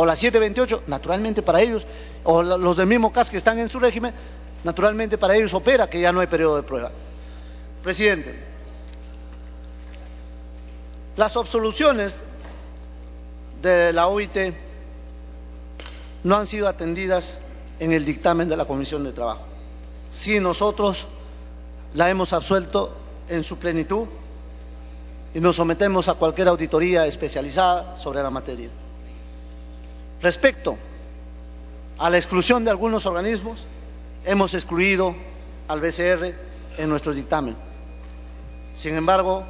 o la 728, naturalmente para ellos, o los del mismo CAS que están en su régimen, naturalmente para ellos opera que ya no hay periodo de prueba. Presidente, las absoluciones de la OIT no han sido atendidas en el dictamen de la Comisión de Trabajo. Sí, nosotros la hemos absuelto en su plenitud y nos sometemos a cualquier auditoría especializada sobre la materia. Respecto a la exclusión de algunos organismos, hemos excluido al BCR en nuestro dictamen. Sin embargo,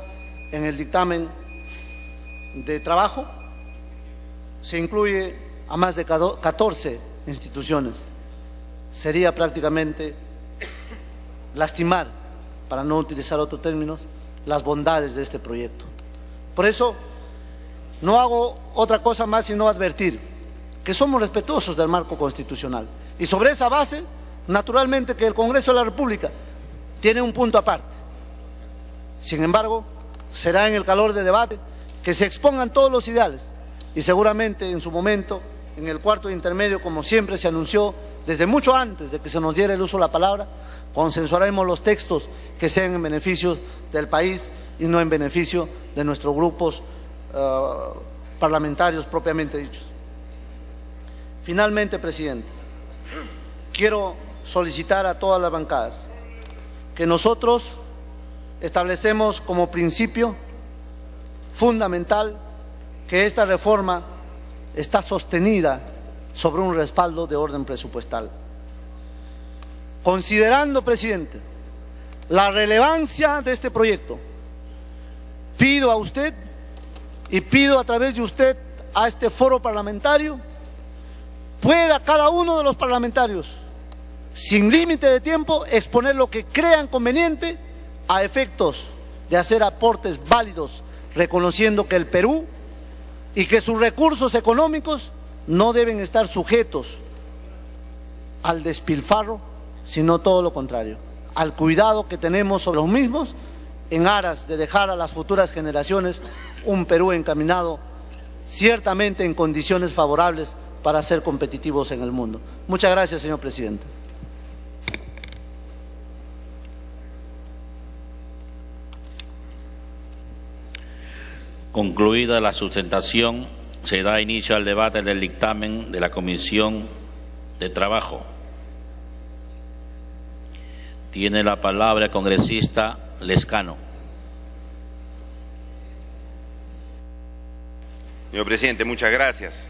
en el dictamen de trabajo se incluye a más de 14 instituciones. Sería prácticamente lastimar, para no utilizar otros términos, las bondades de este proyecto. Por eso, no hago otra cosa más sino advertir que somos respetuosos del marco constitucional. Y sobre esa base, naturalmente que el Congreso de la República tiene un punto aparte. Sin embargo, será en el calor de debate que se expongan todos los ideales y seguramente en su momento, en el cuarto intermedio, como siempre se anunció desde mucho antes de que se nos diera el uso de la palabra, consensuaremos los textos que sean en beneficio del país y no en beneficio de nuestros grupos parlamentarios propiamente dichos. Finalmente, presidente, quiero solicitar a todas las bancadas que nosotros establecemos como principio fundamental que esta reforma está sostenida sobre un respaldo de orden presupuestal. Considerando, presidente, la relevancia de este proyecto, pido a usted y pido a través de usted a este foro parlamentario, pueda cada uno de los parlamentarios, sin límite de tiempo, exponer lo que crean conveniente a efectos de hacer aportes válidos, reconociendo que el Perú y que sus recursos económicos no deben estar sujetos al despilfarro, sino todo lo contrario, al cuidado que tenemos sobre los mismos en aras de dejar a las futuras generaciones un Perú encaminado ciertamente en condiciones favorables para ser competitivos en el mundo. Muchas gracias, señor presidente. Concluida la sustentación, se da inicio al debate del dictamen de la Comisión de Trabajo. Tiene la palabra el congresista Lescano. Señor presidente, muchas gracias.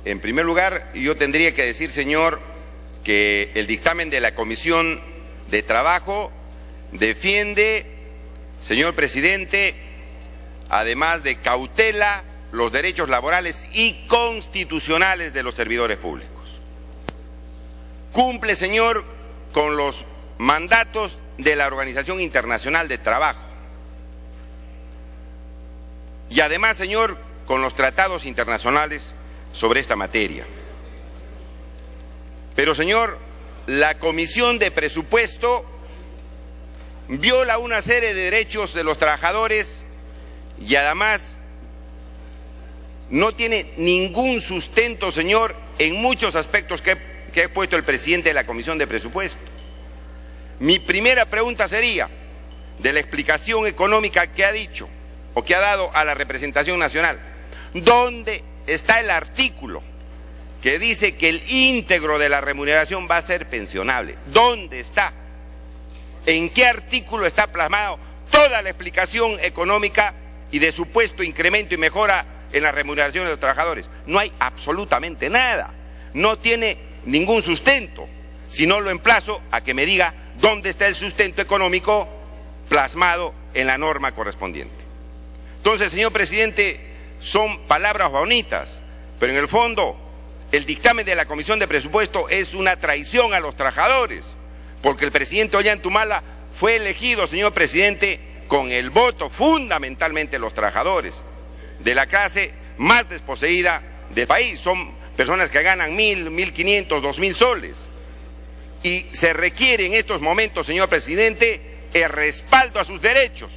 En primer lugar, yo tendría que decir, señor, que el dictamen de la Comisión de Trabajo defiende, señor presidente, además de cautela, los derechos laborales y constitucionales de los servidores públicos. Cumple, señor, con los mandatos de la Organización Internacional de Trabajo. Y además, señor, con los tratados internacionales sobre esta materia. Pero, señor, la Comisión de Presupuesto viola una serie de derechos de los trabajadores y además no tiene ningún sustento, señor, en muchos aspectos que ha expuesto el presidente de la Comisión de Presupuesto. Mi primera pregunta sería, de la explicación económica que ha dicho o que ha dado a la representación nacional, ¿dónde está el artículo que dice que el íntegro de la remuneración va a ser pensionable? ¿Dónde está? ¿En qué artículo está plasmado toda la explicación económica y de supuesto incremento y mejora en la remuneración de los trabajadores? No hay absolutamente nada, no tiene ningún sustento. Si no, lo emplazo a que me diga dónde está el sustento económico plasmado en la norma correspondiente. Entonces, señor presidente, son palabras bonitas, pero en el fondo el dictamen de la Comisión de Presupuesto es una traición a los trabajadores, porque el presidente Ollantumala fue elegido, señor presidente, con el voto fundamentalmente de los trabajadores, de la clase más desposeída del país. Son personas que ganan 1.000, 1.500, 2.000 soles. Y se requiere en estos momentos, señor presidente, el respaldo a sus derechos.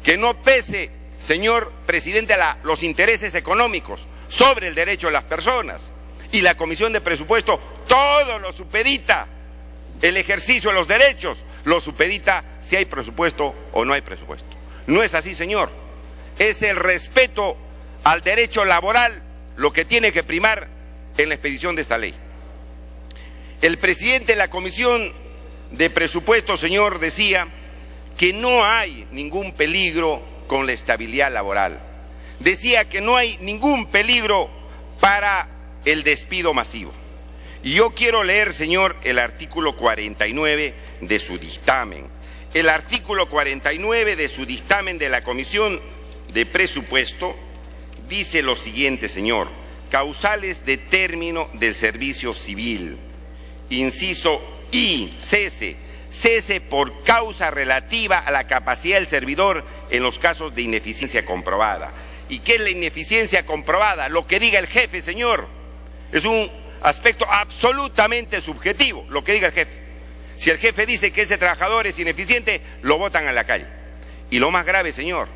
Que no pese, señor presidente, a los intereses económicos, sobre el derecho de las personas. Y la Comisión de Presupuesto todo lo supedita, el ejercicio de los derechos lo supedita si hay presupuesto o no hay presupuesto. No es así, señor. Es el respeto al derecho laboral lo que tiene que primar en la expedición de esta ley. El presidente de la Comisión de Presupuesto, señor, decía que no hay ningún peligro con la estabilidad laboral. Decía que no hay ningún peligro para el despido masivo. Y yo quiero leer, señor, el artículo 49 de su dictamen. El artículo 49 de su dictamen de la Comisión de Presupuesto dice lo siguiente, señor: causales de término del servicio civil. Inciso I, cese. Cese por causa relativa a la capacidad del servidor en los casos de ineficiencia comprobada. ¿Y qué es la ineficiencia comprobada? Lo que diga el jefe, señor. Es un aspecto absolutamente subjetivo, lo que diga el jefe. Si el jefe dice que ese trabajador es ineficiente, lo botan a la calle. Y lo más grave, señor,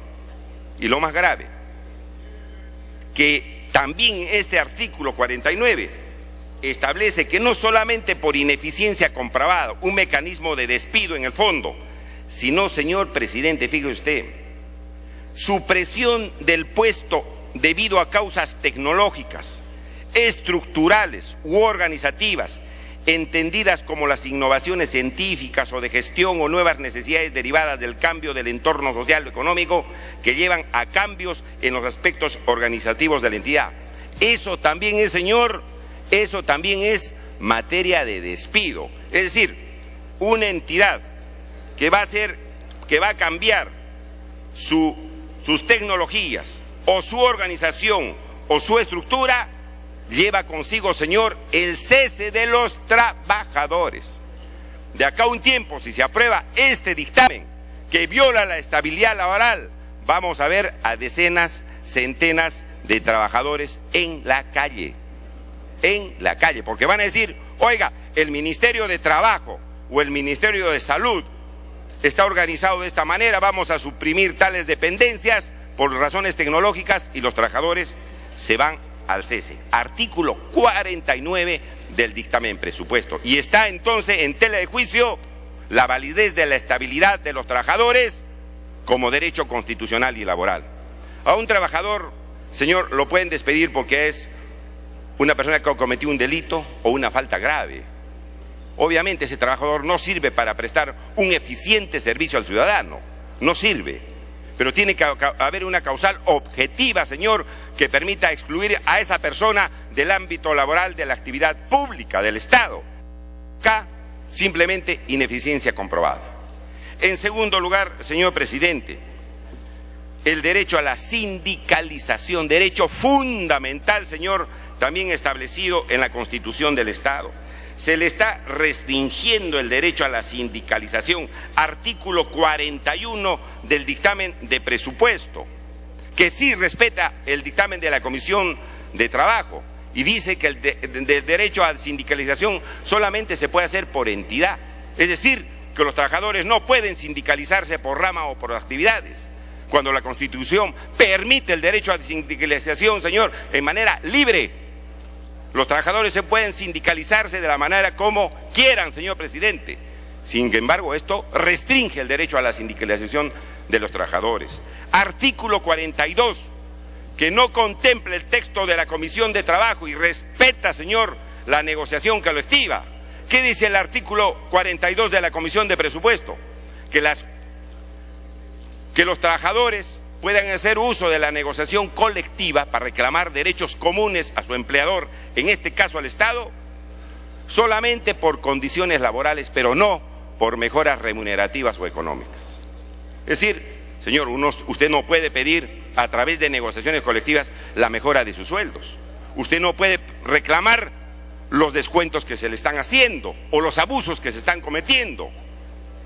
y lo más grave, que también este artículo 49 establece que no solamente por ineficiencia comprobada, un mecanismo de despido en el fondo, sino, señor presidente, fíjese usted, supresión del puesto debido a causas tecnológicas, estructurales u organizativas, entendidas como las innovaciones científicas o de gestión o nuevas necesidades derivadas del cambio del entorno social o económico que llevan a cambios en los aspectos organizativos de la entidad. Eso también es, señor, eso también es materia de despido. Es decir, una entidad que va a cambiar sus tecnologías o su organización o su estructura, lleva consigo, señor, el cese de los trabajadores. De acá a un tiempo, si se aprueba este dictamen que viola la estabilidad laboral, vamos a ver a decenas, centenas de trabajadores en la calle, porque van a decir: oiga, el Ministerio de Trabajo o el Ministerio de Salud está organizado de esta manera, vamos a suprimir tales dependencias por razones tecnológicas, y los trabajadores se van al cese. Artículo 49 del dictamen presupuesto. Y está entonces en tela de juicio la validez de la estabilidad de los trabajadores como derecho constitucional y laboral. A un trabajador, señor, lo pueden despedir porque es una persona que ha cometido un delito o una falta grave. Obviamente ese trabajador no sirve para prestar un eficiente servicio al ciudadano, no sirve. Pero tiene que haber una causal objetiva, señor, que permita excluir a esa persona del ámbito laboral de la actividad pública del Estado. Acá, simplemente ineficiencia comprobada. En segundo lugar, señor presidente, el derecho a la sindicalización, derecho fundamental, señor, también establecido en la Constitución del Estado. Se le está restringiendo el derecho a la sindicalización, artículo 41 del dictamen de presupuesto, que sí respeta el dictamen de la Comisión de Trabajo y dice que el derecho a sindicalización solamente se puede hacer por entidad, es decir, que los trabajadores no pueden sindicalizarse por rama o por actividades, cuando la Constitución permite el derecho a sindicalización, señor, en manera libre. Los trabajadores se pueden sindicalizarse de la manera como quieran, señor presidente. Sin embargo, esto restringe el derecho a la sindicalización de los trabajadores. Artículo 42, que no contempla el texto de la Comisión de Trabajo y respeta, señor, la negociación colectiva. ¿Qué dice el artículo 42 de la Comisión de Presupuesto? Que los trabajadores puedan hacer uso de la negociación colectiva para reclamar derechos comunes a su empleador, en este caso al Estado, solamente por condiciones laborales, pero no por mejoras remunerativas o económicas. Es decir, señor, usted no puede pedir a través de negociaciones colectivas la mejora de sus sueldos. Usted no puede reclamar los descuentos que se le están haciendo o los abusos que se están cometiendo.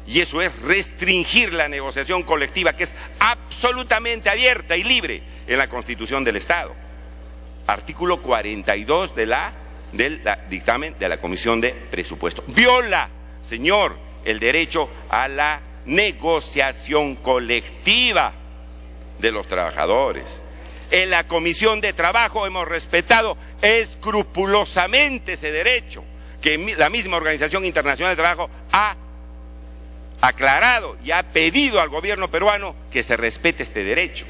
Y eso es restringir la negociación colectiva, que es absolutamente abierta y libre en la Constitución del Estado. Artículo 42 del dictamen de la Comisión de Presupuesto. Viola, señor, el derecho a la negociación colectiva de los trabajadores. En la Comisión de Trabajo hemos respetado escrupulosamente ese derecho que la misma Organización Internacional de Trabajo ha aclarado y ha pedido al gobierno peruano que se respete este derecho.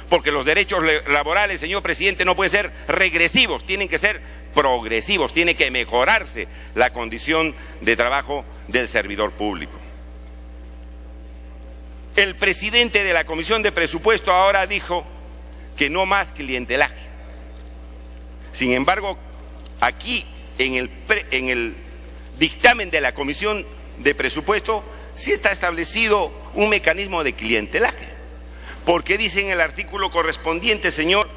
Porque los derechos laborales, señor presidente, no pueden ser regresivos, tienen que ser progresivos, tiene que mejorarse la condición de trabajo del servidor público. El presidente de la Comisión de Presupuesto ahora dijo que no más clientelaje. Sin embargo, aquí en el dictamen de la Comisión de Presupuesto sí está establecido un mecanismo de clientelaje. Porque dice en el artículo correspondiente, señor,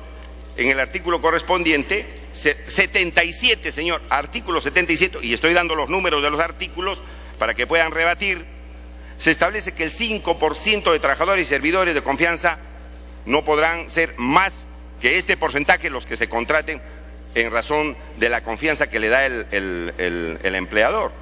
en el artículo correspondiente, 77, señor, artículo 77, y estoy dando los números de los artículos para que puedan rebatir, se establece que el 5% de trabajadores y servidores de confianza no podrán ser más que este porcentaje los que se contraten en razón de la confianza que le da el empleador.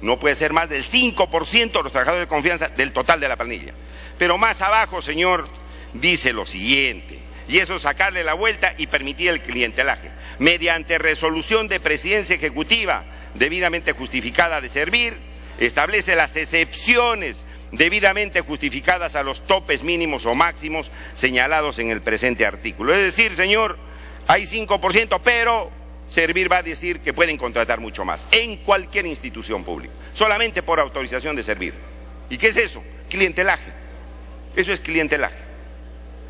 No puede ser más del 5% de los trabajadores de confianza del total de la planilla. Pero más abajo, señor, dice lo siguiente, y eso es sacarle la vuelta y permitir el clientelaje. Mediante resolución de presidencia ejecutiva debidamente justificada de servir, establece las excepciones debidamente justificadas a los topes mínimos o máximos señalados en el presente artículo. Es decir, señor, hay 5%, pero servir va a decir que pueden contratar mucho más en cualquier institución pública, solamente por autorización de servir. ¿Y qué es eso? Clientelaje. Eso es clientelaje.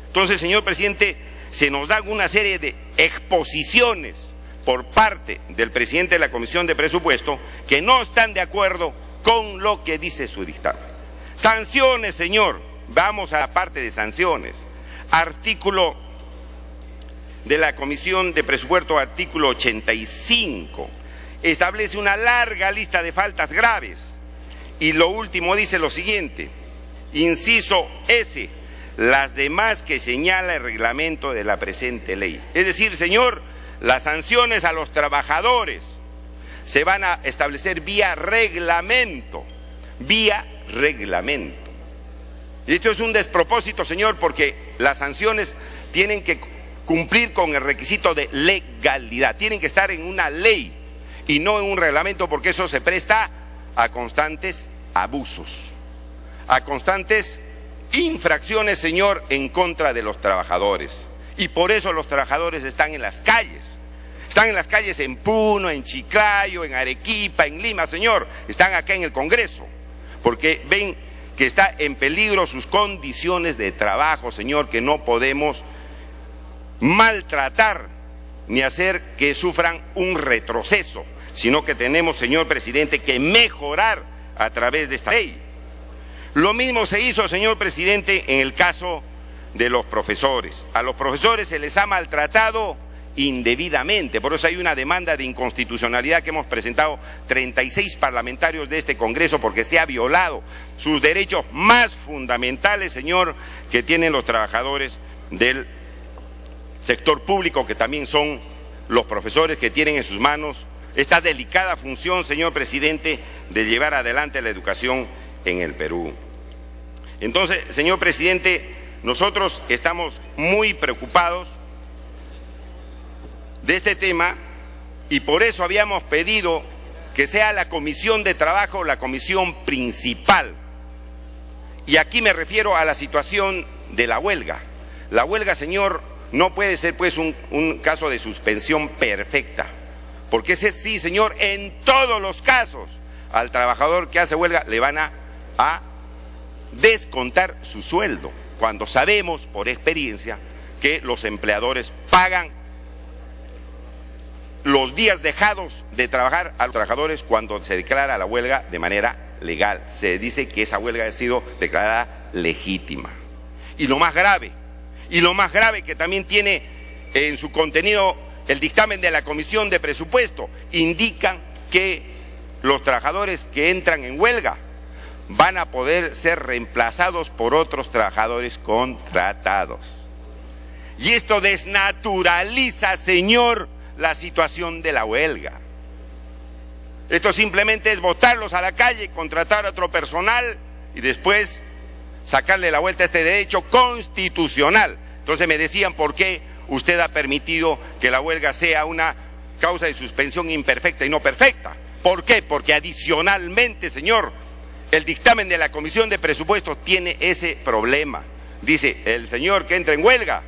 Entonces, señor presidente, se nos da una serie de exposiciones por parte del presidente de la Comisión de Presupuesto que no están de acuerdo con lo que dice su dictamen. Sanciones, señor, vamos a la parte de sanciones. Artículo de la Comisión de Presupuesto, artículo 85, establece una larga lista de faltas graves. Y lo último dice lo siguiente, inciso S, las demás que señala el reglamento de la presente ley. Es decir, señor, las sanciones a los trabajadores se van a establecer vía reglamento, vía reglamento. Y esto es un despropósito, señor, porque las sanciones tienen que cumplir con el requisito de legalidad, tienen que estar en una ley y no en un reglamento, porque eso se presta a constantes abusos, a constantes infracciones, señor, en contra de los trabajadores. Y por eso los trabajadores están en las calles. Están en las calles en Puno, en Chiclayo, en Arequipa, en Lima, señor. Están acá en el Congreso, porque ven que está en peligro sus condiciones de trabajo, señor, que no podemos maltratar ni hacer que sufran un retroceso, sino que tenemos, señor presidente, que mejorar a través de esta ley. Lo mismo se hizo, señor presidente, en el caso de los profesores. A los profesores se les ha maltratado indebidamente, por eso hay una demanda de inconstitucionalidad que hemos presentado 36 parlamentarios de este Congreso, porque se ha violado sus derechos más fundamentales, señor, que tienen los trabajadores del sector público, que también son los profesores, que tienen en sus manos esta delicada función, señor presidente, de llevar adelante la educación en el Perú. Entonces, señor presidente, nosotros estamos muy preocupados de este tema y por eso habíamos pedido que sea la Comisión de Trabajo la comisión principal. Y aquí me refiero a la situación de la huelga. La huelga, señor, no puede ser pues un caso de suspensión perfecta, porque ese sí, señor, en todos los casos al trabajador que hace huelga le van a descontar su sueldo, cuando sabemos por experiencia que los empleadores pagan los días dejados de trabajar a los trabajadores cuando se declara la huelga de manera legal. Se dice que esa huelga ha sido declarada legítima. Y lo más grave que también tiene en su contenido el dictamen de la Comisión de Presupuesto, indican que los trabajadores que entran en huelga van a poder ser reemplazados por otros trabajadores contratados. Y esto desnaturaliza, señor, la situación de la huelga. Esto simplemente es botarlos a la calle, contratar a otro personal y después sacarle la vuelta a este derecho constitucional. Entonces me decían, ¿por qué usted ha permitido que la huelga sea una causa de suspensión imperfecta y no perfecta. ¿Por qué? Porque adicionalmente, señor, el dictamen de la Comisión de Presupuestos tiene ese problema. Dice, el señor que entra en huelga,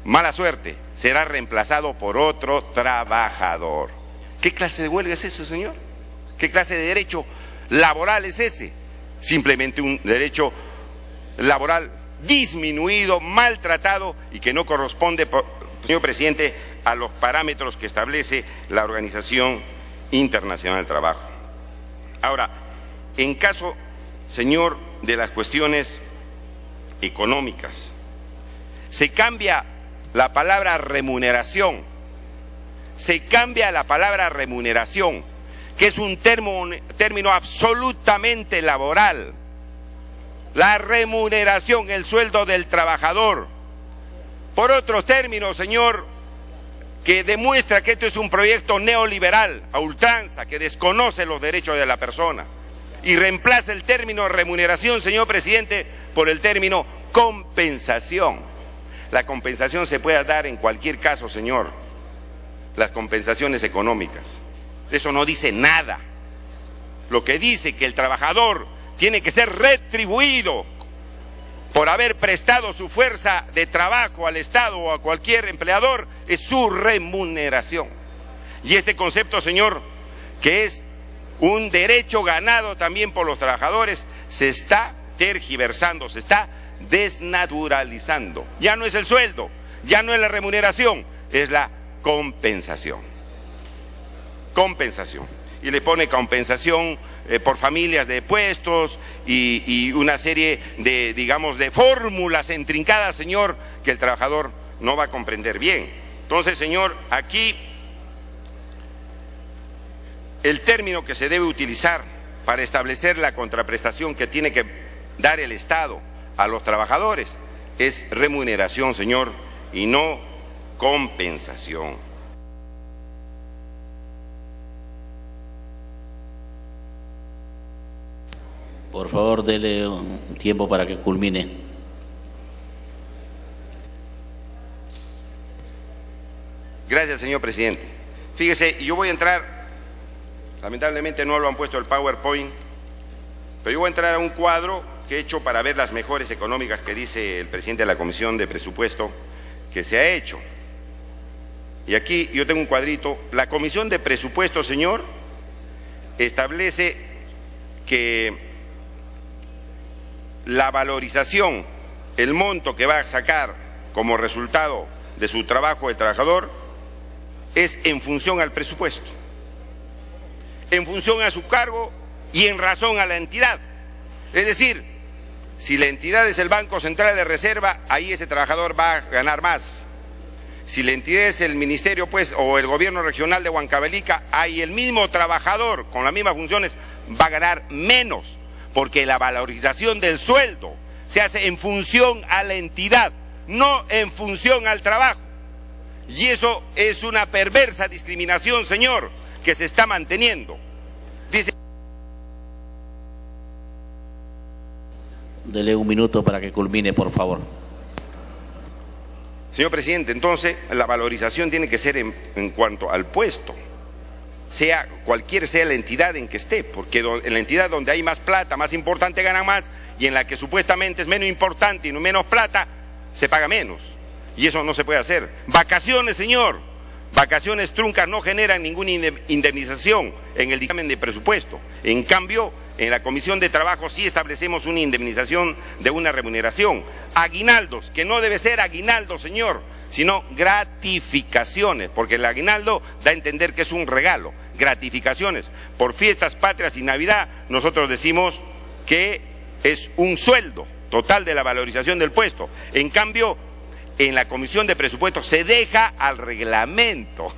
mala suerte, será reemplazado por otro trabajador. ¿Qué clase de huelga es eso, señor? ¿Qué clase de derecho laboral es ese? Simplemente un derecho laboral disminuido, maltratado y que no corresponde, señor presidente, a los parámetros que establece la Organización Internacional del Trabajo. Ahora, en caso, señor, de las cuestiones económicas, se cambia la palabra remuneración, que es un término absolutamente laboral. La remuneración, el sueldo del trabajador, por otros términos, señor, que demuestra que esto es un proyecto neoliberal a ultranza, que desconoce los derechos de la persona, y reemplaza el término remuneración, señor presidente, por el término compensación. La compensación se puede dar en cualquier caso, señor, las compensaciones económicas. Eso no dice nada. Lo que dice que el trabajador tiene que ser retribuido por haber prestado su fuerza de trabajo al Estado o a cualquier empleador es su remuneración. Y este concepto, señor, que es un derecho ganado también por los trabajadores, se está tergiversando, se está desnaturalizando. Ya no es el sueldo, ya no es la remuneración, es la compensación. Compensación. Y le pone compensación por familias de puestos y una serie de, digamos, de fórmulas intrincadas, señor, que el trabajador no va a comprender bien. Entonces, señor, aquí el término que se debe utilizar para establecer la contraprestación que tiene que dar el Estado a los trabajadores es remuneración, señor, y no compensación. Por favor, dele un tiempo para que culmine. Gracias, señor presidente. Fíjese, yo voy a entrar, lamentablemente no lo han puesto el PowerPoint, pero yo voy a entrar a un cuadro que he hecho para ver las mejores económicas que dice el presidente de la Comisión de Presupuesto que se ha hecho. Y aquí yo tengo un cuadrito. La Comisión de Presupuesto, señor, establece que la valorización, el monto que va a sacar como resultado de su trabajo de trabajador es en función al presupuesto, en función a su cargo y en razón a la entidad. Es decir, si la entidad es el Banco Central de Reserva, ahí ese trabajador va a ganar más. Si la entidad es el Ministerio, pues, o el Gobierno Regional de Huancavelica, ahí el mismo trabajador con las mismas funciones va a ganar menos, porque la valorización del sueldo se hace en función a la entidad, no en función al trabajo. Y eso es una perversa discriminación, señor, que se está manteniendo. Dice... Dele un minuto para que culmine, por favor. Señor presidente, entonces la valorización tiene que ser en cuanto al puesto, sea cualquier sea la entidad en que esté, porque en la entidad donde hay más plata, más importante, ganan más, y en la que supuestamente es menos importante y menos plata, se paga menos. Y eso no se puede hacer. Vacaciones, señor, vacaciones truncas no generan ninguna indemnización en el dictamen de presupuesto. En cambio, en la Comisión de Trabajo sí establecemos una indemnización de una remuneración. Aguinaldos, que no debe ser aguinaldo, señor, sino gratificaciones, porque el aguinaldo da a entender que es un regalo. Gratificaciones por fiestas patrias y Navidad, nosotros decimos que es un sueldo total de la valorización del puesto. En cambio, en la Comisión de Presupuestos se deja al reglamento.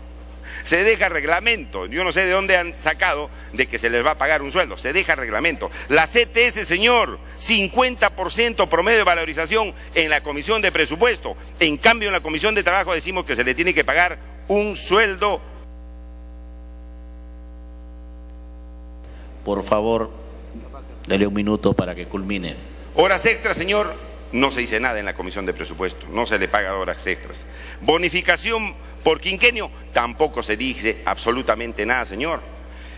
Se deja reglamento. Yo no sé de dónde han sacado de que se les va a pagar un sueldo. Se deja reglamento. La CTS, señor, 50% promedio de valorización en la Comisión de Presupuesto. En cambio, en la Comisión de Trabajo decimos que se le tiene que pagar un sueldo. Por favor, dele un minuto para que culmine. Horas extras, señor, no se dice nada en la Comisión de Presupuesto, no se le paga horas extras. Bonificación por quinquenio, tampoco se dice absolutamente nada, señor.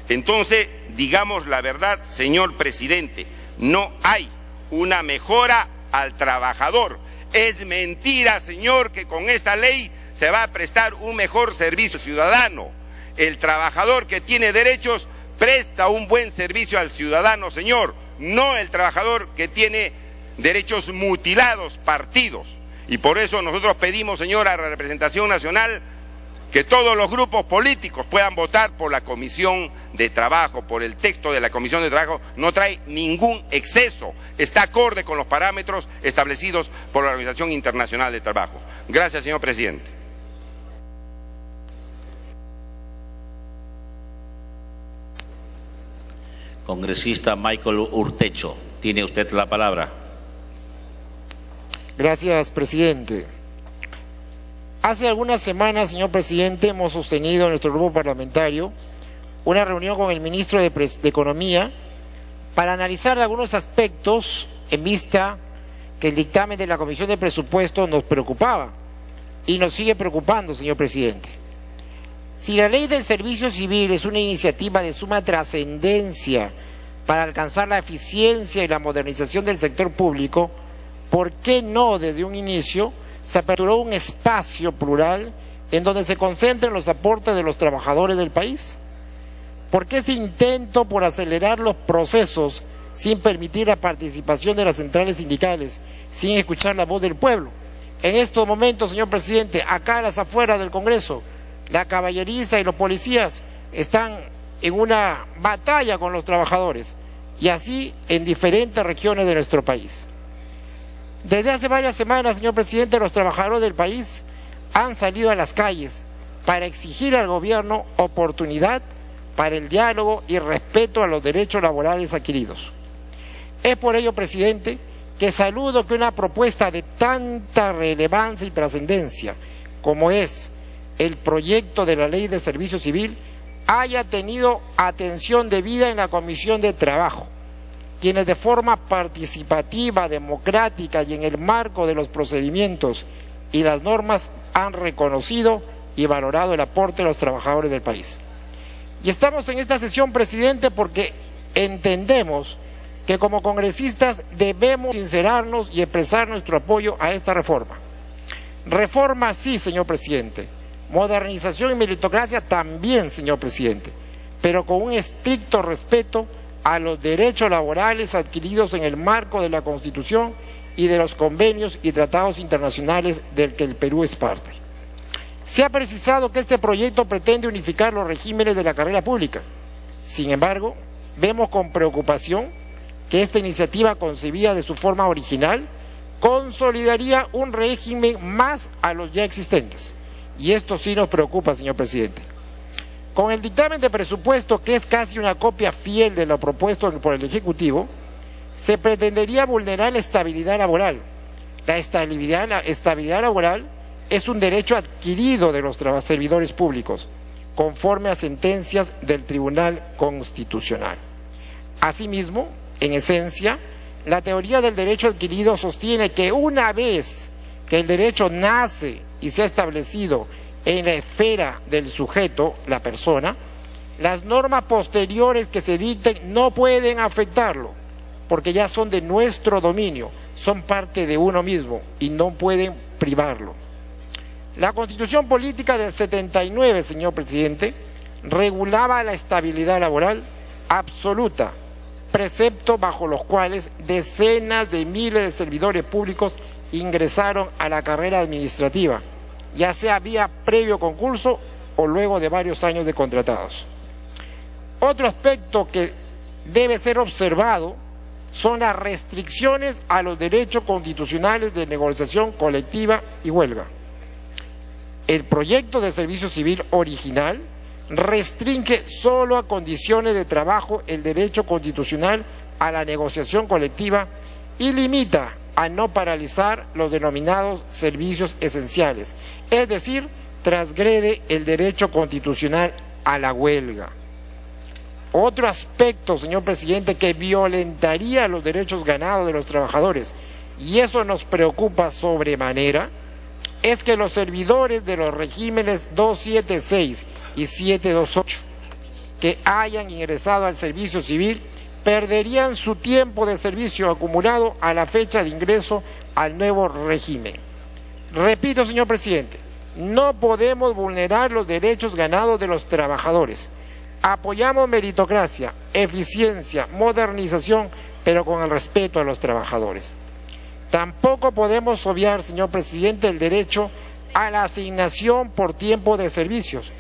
Entonces, digamos la verdad, señor presidente, no hay una mejora al trabajador. Es mentira, señor, que con esta ley se va a prestar un mejor servicio ciudadano. El trabajador que tiene derechos presta un buen servicio al ciudadano, señor, no el trabajador que tiene derechos mutilados, partidos. Y por eso nosotros pedimos, señora, a la representación nacional, que todos los grupos políticos puedan votar por la Comisión de Trabajo, por el texto de la Comisión de Trabajo. No trae ningún exceso, está acorde con los parámetros establecidos por la Organización Internacional de Trabajo. Gracias, señor presidente. Congresista Michael Urtecho, tiene usted la palabra. Gracias, presidente. Hace algunas semanas, señor presidente, hemos sostenido en nuestro grupo parlamentario una reunión con el ministro de Economía para analizar algunos aspectos en vista que el dictamen de la Comisión de Presupuestos nos preocupaba y nos sigue preocupando, señor presidente. Si la ley del servicio civil es una iniciativa de suma trascendencia para alcanzar la eficiencia y la modernización del sector público, ¿por qué no desde un inicio se aperturó un espacio plural en donde se concentren los aportes de los trabajadores del país? ¿Por qué ese intento por acelerar los procesos sin permitir la participación de las centrales sindicales, sin escuchar la voz del pueblo? En estos momentos, señor presidente, acá a las afueras del Congreso, la caballeriza y los policías están en una batalla con los trabajadores, y así en diferentes regiones de nuestro país. Desde hace varias semanas, señor presidente, los trabajadores del país han salido a las calles para exigir al gobierno oportunidad para el diálogo y respeto a los derechos laborales adquiridos. Es por ello, presidente, que saludo que una propuesta de tanta relevancia y trascendencia como es el proyecto de la Ley de Servicio Civil haya tenido atención debida en la Comisión de Trabajo, quienes de forma participativa, democrática y en el marco de los procedimientos y las normas han reconocido y valorado el aporte de los trabajadores del país. Y estamos en esta sesión, presidente, porque entendemos que como congresistas debemos sincerarnos y expresar nuestro apoyo a esta reforma. Reforma sí, señor presidente. Modernización y meritocracia también, señor presidente, pero con un estricto respeto a los derechos laborales adquiridos en el marco de la Constitución y de los convenios y tratados internacionales del que el Perú es parte. Se ha precisado que este proyecto pretende unificar los regímenes de la carrera pública. Sin embargo, vemos con preocupación que esta iniciativa, concebida de su forma original, consolidaría un régimen más a los ya existentes. Y esto sí nos preocupa, señor presidente. Con el dictamen de presupuesto, que es casi una copia fiel de lo propuesto por el Ejecutivo, se pretendería vulnerar la estabilidad laboral. La estabilidad laboral es un derecho adquirido de los servidores públicos, conforme a sentencias del Tribunal Constitucional. Asimismo, en esencia, la teoría del derecho adquirido sostiene que una vez que el derecho nace y se ha establecido en la esfera del sujeto, la persona, las normas posteriores que se dicten no pueden afectarlo, porque ya son de nuestro dominio, son parte de uno mismo y no pueden privarlo. La Constitución Política del 79, señor presidente, regulaba la estabilidad laboral absoluta, precepto bajo los cuales decenas de miles de servidores públicos ingresaron a la carrera administrativa, ya sea vía previo concurso o luego de varios años de contratados. Otro aspecto que debe ser observado son las restricciones a los derechos constitucionales de negociación colectiva y huelga. El proyecto de servicio civil original restringe solo a condiciones de trabajo el derecho constitucional a la negociación colectiva y limita a no paralizar los denominados servicios esenciales, es decir, transgrede el derecho constitucional a la huelga. Otro aspecto, señor presidente, que violentaría los derechos ganados de los trabajadores y eso nos preocupa sobremanera, es que los servidores de los regímenes 276 y 728 que hayan ingresado al servicio civil perderían su tiempo de servicio acumulado a la fecha de ingreso al nuevo régimen. Repito, señor presidente, no podemos vulnerar los derechos ganados de los trabajadores. Apoyamos meritocracia, eficiencia, modernización, pero con el respeto a los trabajadores. Tampoco podemos obviar, señor presidente, el derecho a la asignación por tiempo de servicios.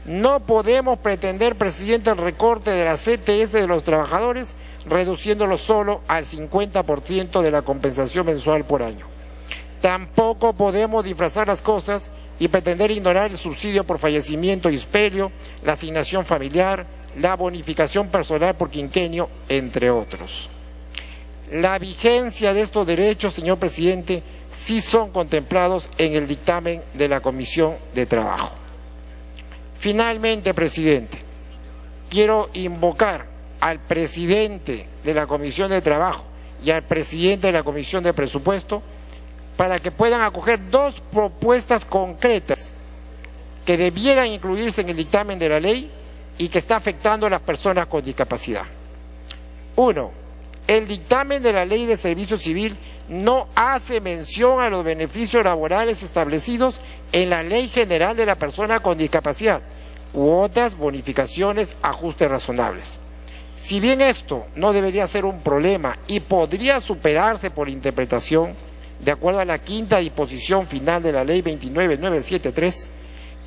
No podemos pretender, presidente, el recorte de la CTS de los trabajadores, reduciéndolo solo al 50% de la compensación mensual por año. Tampoco podemos disfrazar las cosas y pretender ignorar el subsidio por fallecimiento y sepelio, la asignación familiar, la bonificación personal por quinquenio, entre otros. La vigencia de estos derechos, señor presidente, sí son contemplados en el dictamen de la Comisión de Trabajo. Finalmente, presidente, quiero invocar al presidente de la Comisión de Trabajo y al presidente de la Comisión de Presupuesto para que puedan acoger dos propuestas concretas que debieran incluirse en el dictamen de la ley y que está afectando a las personas con discapacidad. Uno, el dictamen de la Ley de Servicio Civil no hace mención a los beneficios laborales establecidos en la Ley General de la Persona con Discapacidad, cuotas, bonificaciones, ajustes razonables. Si bien esto no debería ser un problema y podría superarse por interpretación, de acuerdo a la quinta disposición final de la Ley 29973,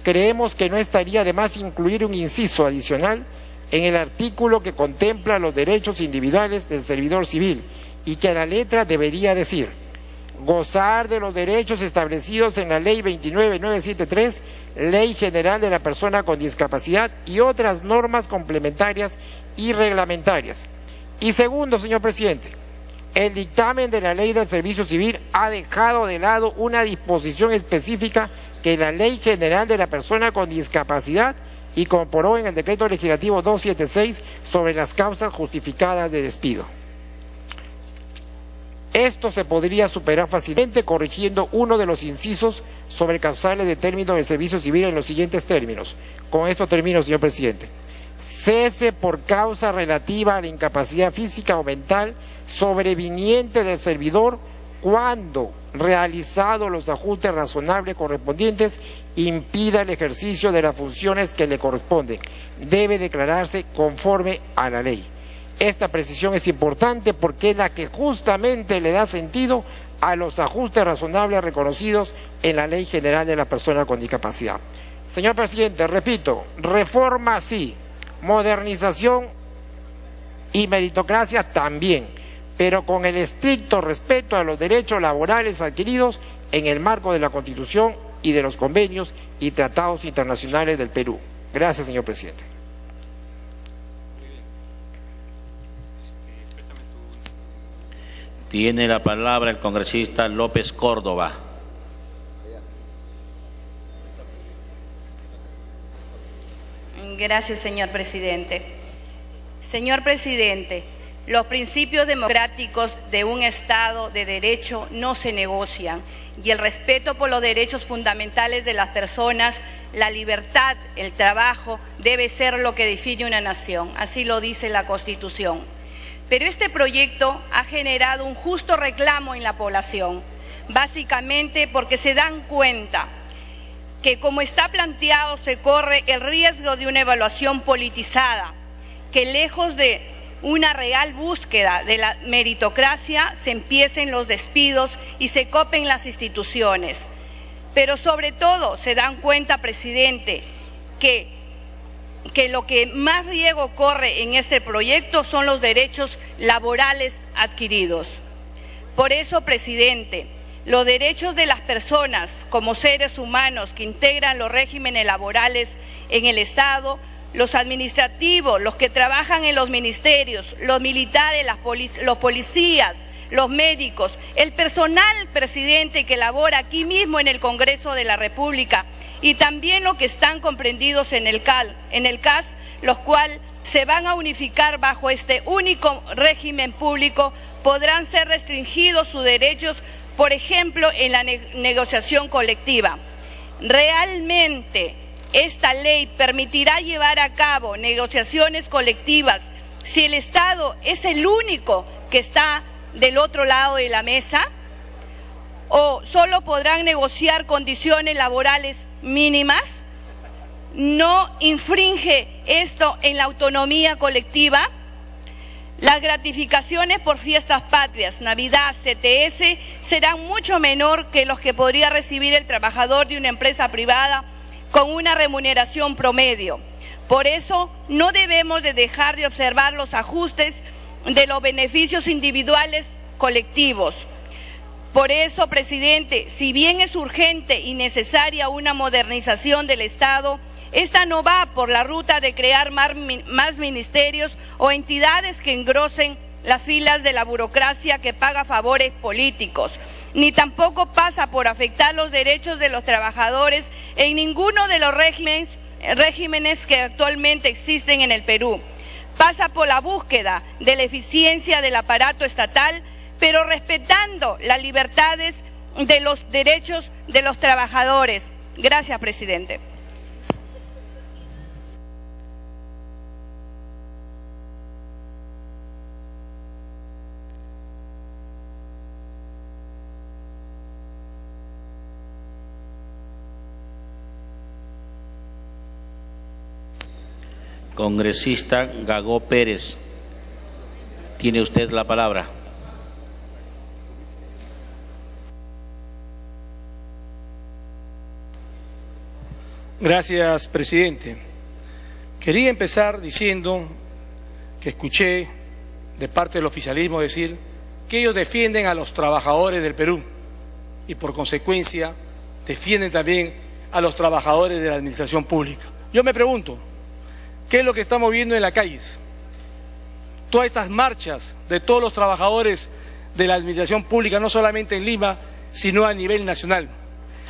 creemos que no estaría de más incluir un inciso adicional en el artículo que contempla los derechos individuales del servidor civil y que a la letra debería decir: gozar de los derechos establecidos en la Ley 29973, Ley General de la Persona con Discapacidad y otras normas complementarias y reglamentarias. Y segundo, señor presidente, el dictamen de la Ley del Servicio Civil ha dejado de lado una disposición específica que la Ley General de la Persona con Discapacidad incorporó en el Decreto Legislativo 276 sobre las causas justificadas de despido. Esto se podría superar fácilmente corrigiendo uno de los incisos sobre causales de término del servicio civil en los siguientes términos. Con esto termino, señor presidente. Cese por causa relativa a la incapacidad física o mental sobreviniente del servidor cuando, realizados los ajustes razonables correspondientes, impida el ejercicio de las funciones que le corresponden. Debe declararse conforme a la ley. Esta precisión es importante porque es la que justamente le da sentido a los ajustes razonables reconocidos en la Ley General de la Persona con Discapacidad. Señor presidente, repito, reforma sí, modernización y meritocracia también, pero con el estricto respeto a los derechos laborales adquiridos en el marco de la Constitución y de los convenios y tratados internacionales del Perú. Gracias, señor presidente. Tiene la palabra el congresista López Córdoba. Gracias, señor presidente. Señor presidente, los principios democráticos de un Estado de Derecho no se negocian y el respeto por los derechos fundamentales de las personas, la libertad, el trabajo, debe ser lo que define una nación. Así lo dice la Constitución. Pero este proyecto ha generado un justo reclamo en la población, básicamente porque se dan cuenta que como está planteado se corre el riesgo de una evaluación politizada, que lejos de una real búsqueda de la meritocracia se empiecen los despidos y se copen las instituciones. Pero sobre todo se dan cuenta, presidente, que lo que más riesgo corre en este proyecto son los derechos laborales adquiridos. Por eso, presidente, los derechos de las personas como seres humanos que integran los regímenes laborales en el Estado, los administrativos, los que trabajan en los ministerios, los militares, los policías, los médicos, el personal, presidente, que labora aquí mismo en el Congreso de la República, y también los que están comprendidos en el CAS, los cuales se van a unificar bajo este único régimen público, podrán ser restringidos sus derechos, por ejemplo, en la negociación colectiva. ¿Realmente esta ley permitirá llevar a cabo negociaciones colectivas si el Estado es el único que está del otro lado de la mesa? ¿O solo podrán negociar condiciones laborales mínimas? ¿No infringe esto en la autonomía colectiva? Las gratificaciones por fiestas patrias, Navidad, CTS, serán mucho menor que los que podría recibir el trabajador de una empresa privada con una remuneración promedio. Por eso, no debemos de dejar de observar los ajustes de los beneficios individuales colectivos. Por eso, presidente, si bien es urgente y necesaria una modernización del Estado, esta no va por la ruta de crear más ministerios o entidades que engrosen las filas de la burocracia que paga favores políticos, ni tampoco pasa por afectar los derechos de los trabajadores en ninguno de los regímenes que actualmente existen en el Perú. Pasa por la búsqueda de la eficiencia del aparato estatal, pero respetando las libertades de los derechos de los trabajadores. Gracias, presidente. Congresista Gagó Pérez, tiene usted la palabra. Gracias, presidente. Quería empezar diciendo que escuché de parte del oficialismo decir que ellos defienden a los trabajadores del Perú y por consecuencia defienden también a los trabajadores de la administración pública. Yo me pregunto, ¿qué es lo que estamos viendo en las calles? Todas estas marchas de todos los trabajadores de la administración pública, no solamente en Lima, sino a nivel nacional.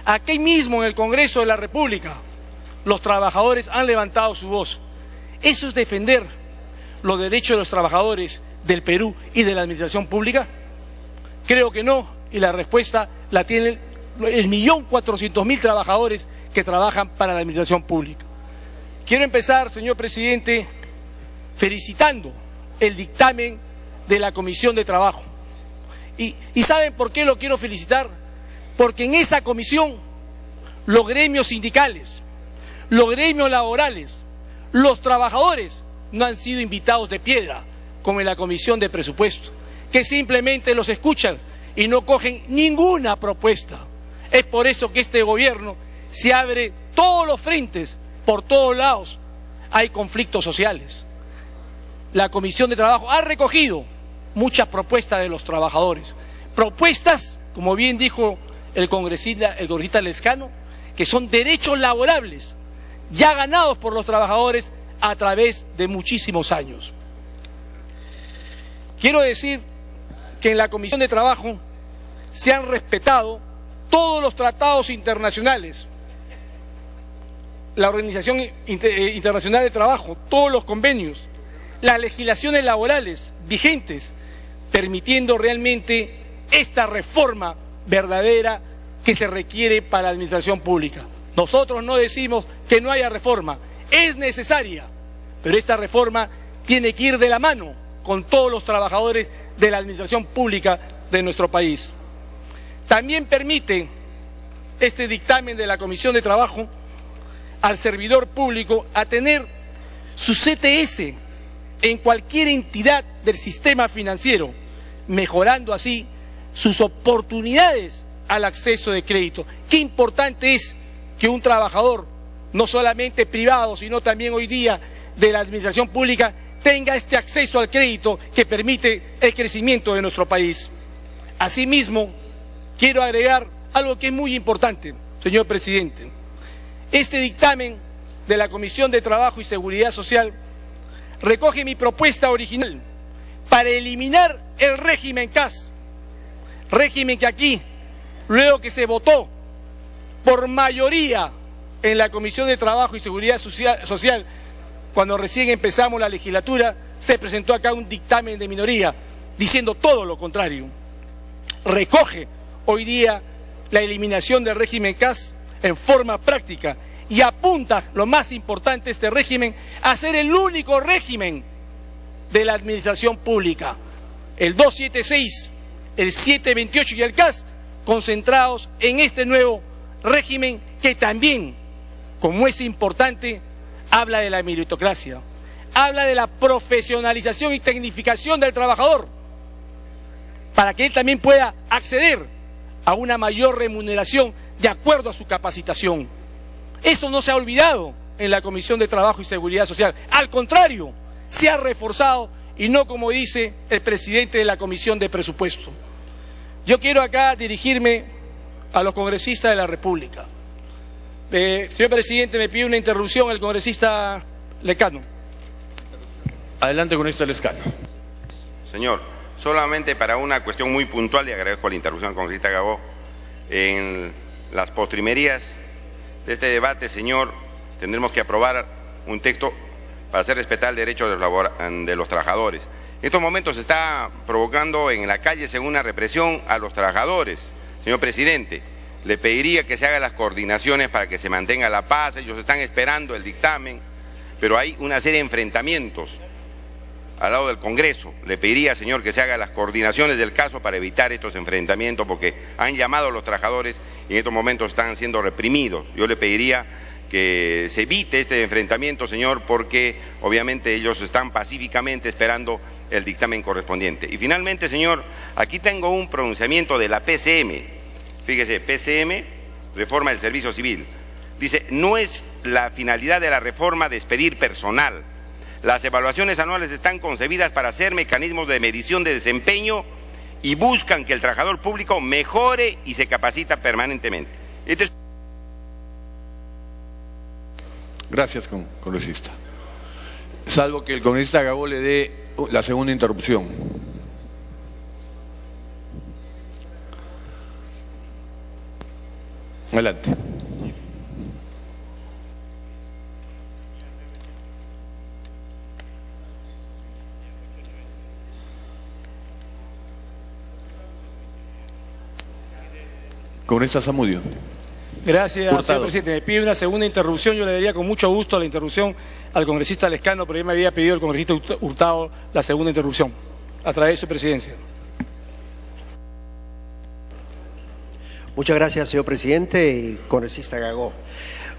Aquí mismo en el Congreso de la República, los trabajadores han levantado su voz. ¿Eso es defender los derechos de los trabajadores del Perú y de la administración pública? Creo que no, y la respuesta la tienen el 1.400.000 trabajadores que trabajan para la administración pública. Quiero empezar, señor presidente, felicitando el dictamen de la Comisión de Trabajo. ¿Y saben por qué lo quiero felicitar? Porque en esa comisión los gremios sindicales, los gremios laborales, los trabajadores no han sido invitados de piedra, como en la Comisión de Presupuesto, que simplemente los escuchan y no cogen ninguna propuesta. Es por eso que este gobierno se abre todos los frentes, por todos lados hay conflictos sociales. La Comisión de Trabajo ha recogido muchas propuestas de los trabajadores, propuestas, como bien dijo el congresista Lescano, que son derechos laborables ya ganados por los trabajadores a través de muchísimos años. Quiero decir que en la Comisión de Trabajo se han respetado todos los tratados internacionales, la Organización Internacional de Trabajo, todos los convenios, las legislaciones laborales vigentes, permitiendo realmente esta reforma verdadera que se requiere para la administración pública. Nosotros no decimos que no haya reforma, es necesaria, pero esta reforma tiene que ir de la mano con todos los trabajadores de la administración pública de nuestro país. También permite este dictamen de la Comisión de Trabajo al servidor público a tener su CTS en cualquier entidad del sistema financiero, mejorando así sus oportunidades al acceso de crédito. Qué importante es que un trabajador, no solamente privado, sino también hoy día de la administración pública, tenga este acceso al crédito que permite el crecimiento de nuestro país. Asimismo, quiero agregar algo que es muy importante, señor presidente. Este dictamen de la Comisión de Trabajo y Seguridad Social recoge mi propuesta original para eliminar el régimen CAS, régimen que aquí, luego que se votó por mayoría en la Comisión de Trabajo y Seguridad Social, cuando recién empezamos la legislatura, se presentó acá un dictamen de minoría diciendo todo lo contrario. Recoge hoy día la eliminación del régimen CAS en forma práctica y apunta, lo más importante, este régimen a ser el único régimen de la administración pública. El 276, el 728 y el CAS concentrados en este nuevo régimen que también, como es importante, habla de la meritocracia, habla de la profesionalización y tecnificación del trabajador, para que él también pueda acceder a una mayor remuneración de acuerdo a su capacitación. Esto no se ha olvidado en la Comisión de Trabajo y Seguridad Social, al contrario, se ha reforzado y no como dice el presidente de la Comisión de Presupuesto. Yo quiero acá dirigirme a los congresistas de la República. Señor presidente, me pide una interrupción el congresista Lescano. Adelante, congresista Lescano. Señor, solamente para una cuestión muy puntual, y agradezco la interrupción al congresista Gabó, en las postrimerías de este debate, señor, tendremos que aprobar un texto para hacer respetar el derecho de los trabajadores. En estos momentos se está provocando en la calle una represión a los trabajadores. Señor presidente, le pediría que se hagan las coordinaciones para que se mantenga la paz. Ellos están esperando el dictamen, pero hay una serie de enfrentamientos al lado del Congreso. Le pediría, señor, que se hagan las coordinaciones del caso para evitar estos enfrentamientos, porque han llamado a los trabajadores y en estos momentos están siendo reprimidos. Yo le pediría que se evite este enfrentamiento, señor, porque obviamente ellos están pacíficamente esperando el dictamen correspondiente. Y finalmente, señor, aquí tengo un pronunciamiento de la PCM. Fíjese, PCM, reforma del servicio civil. Dice, no es la finalidad de la reforma despedir personal. Las evaluaciones anuales están concebidas para ser mecanismos de medición de desempeño y buscan que el trabajador público mejore y se capacita permanentemente. Gracias, congresista. Salvo que el congresista Gabó le dé la segunda interrupción. Adelante. Congresista Zamudio. Gracias, Hurtado. señor presidente. Me pide una segunda interrupción. Yo le daría con mucho gusto la interrupción al congresista Lescano, pero ya me había pedido el congresista Hurtado la segunda interrupción a través de su presidencia. Muchas gracias, señor presidente y congresista Gagó.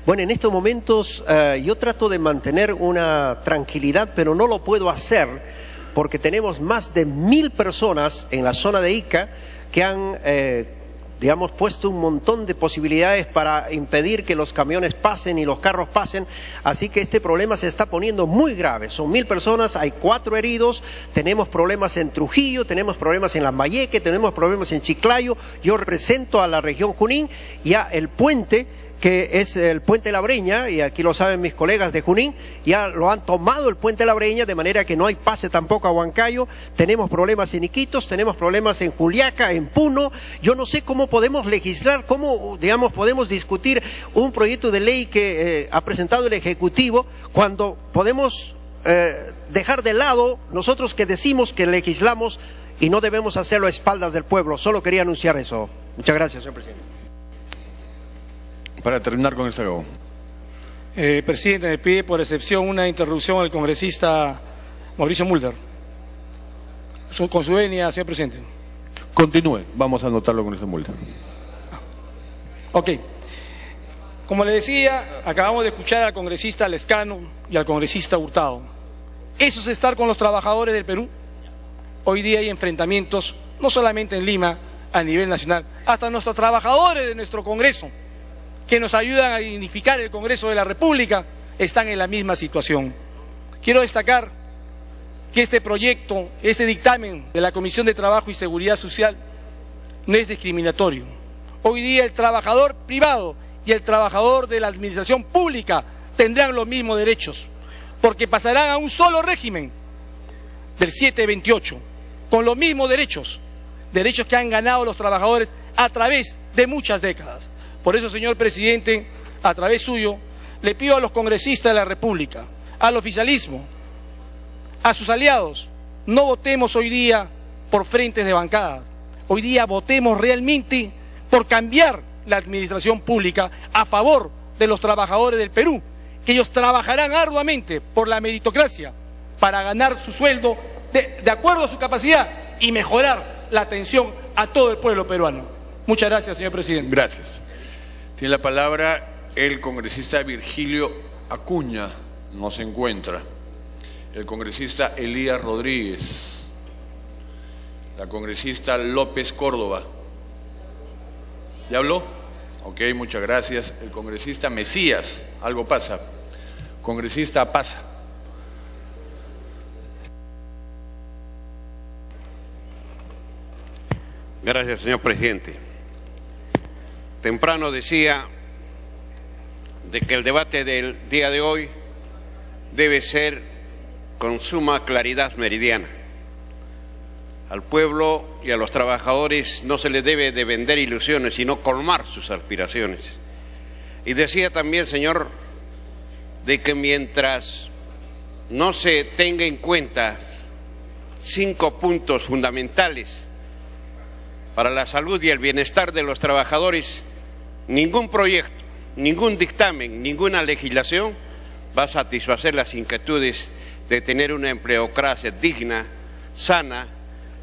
Bueno, en estos momentos yo trato de mantener una tranquilidad, pero no lo puedo hacer porque tenemos más de 1000 personas en la zona de Ica que han digamos, puesto un montón de posibilidades para impedir que los camiones pasen y los carros pasen, así que este problema se está poniendo muy grave. Son 1000 personas, hay 4 heridos, tenemos problemas en Trujillo, tenemos problemas en Lambayeque, tenemos problemas en Chiclayo. Yo represento a la región Junín, ya el puente, que es el puente La Breña, y aquí lo saben mis colegas de Junín, ya lo han tomado el puente La Breña, de manera que no hay pase tampoco a Huancayo. Tenemos problemas en Iquitos, tenemos problemas en Juliaca, en Puno. Yo no sé cómo podemos legislar, cómo, digamos, podemos discutir un proyecto de ley que ha presentado el Ejecutivo, cuando podemos dejar de lado nosotros que decimos que legislamos y no debemos hacerlo a espaldas del pueblo. Solo quería anunciar eso. Muchas gracias, señor presidente. Para terminar con este Gabó. Presidente, me pide por excepción una interrupción al congresista Mauricio Mulder. Con su venia, señor presidente. Continúe, vamos a anotarlo con esta multa. Ok. Como le decía, acabamos de escuchar al congresista Lescano y al congresista Hurtado. Eso es estar con los trabajadores del Perú. Hoy día hay enfrentamientos, no solamente en Lima, a nivel nacional, hasta nuestros trabajadores de nuestro Congreso, que nos ayudan a dignificar el Congreso de la República, están en la misma situación. Quiero destacar que este proyecto, este dictamen de la Comisión de Trabajo y Seguridad Social no es discriminatorio. Hoy día el trabajador privado y el trabajador de la administración pública tendrán los mismos derechos, porque pasarán a un solo régimen del 728, con los mismos derechos, derechos que han ganado los trabajadores a través de muchas décadas. Por eso, señor presidente, a través suyo, le pido a los congresistas de la República, al oficialismo, a sus aliados: no votemos hoy día por frentes de bancadas. Hoy día votemos realmente por cambiar la administración pública a favor de los trabajadores del Perú, que ellos trabajarán arduamente por la meritocracia para ganar su sueldo de acuerdo a su capacidad y mejorar la atención a todo el pueblo peruano. Muchas gracias, señor presidente. Gracias. Tiene la palabra el congresista Virgilio Acuña, no se encuentra. El congresista Elías Rodríguez. La congresista López Córdoba. ¿Ya habló? Ok, muchas gracias. El congresista Mesías. Algo pasa. Congresista Pasa. Gracias, señor presidente. Temprano decía de que el debate del día de hoy debe ser con suma claridad meridiana. Al pueblo y a los trabajadores no se les debe de vender ilusiones, sino colmar sus aspiraciones. Y decía también, señor, de que mientras no se tenga en cuenta 5 puntos fundamentales para la salud y el bienestar de los trabajadores, ningún proyecto, ningún dictamen, ninguna legislación va a satisfacer las inquietudes de tener una empleocracia digna, sana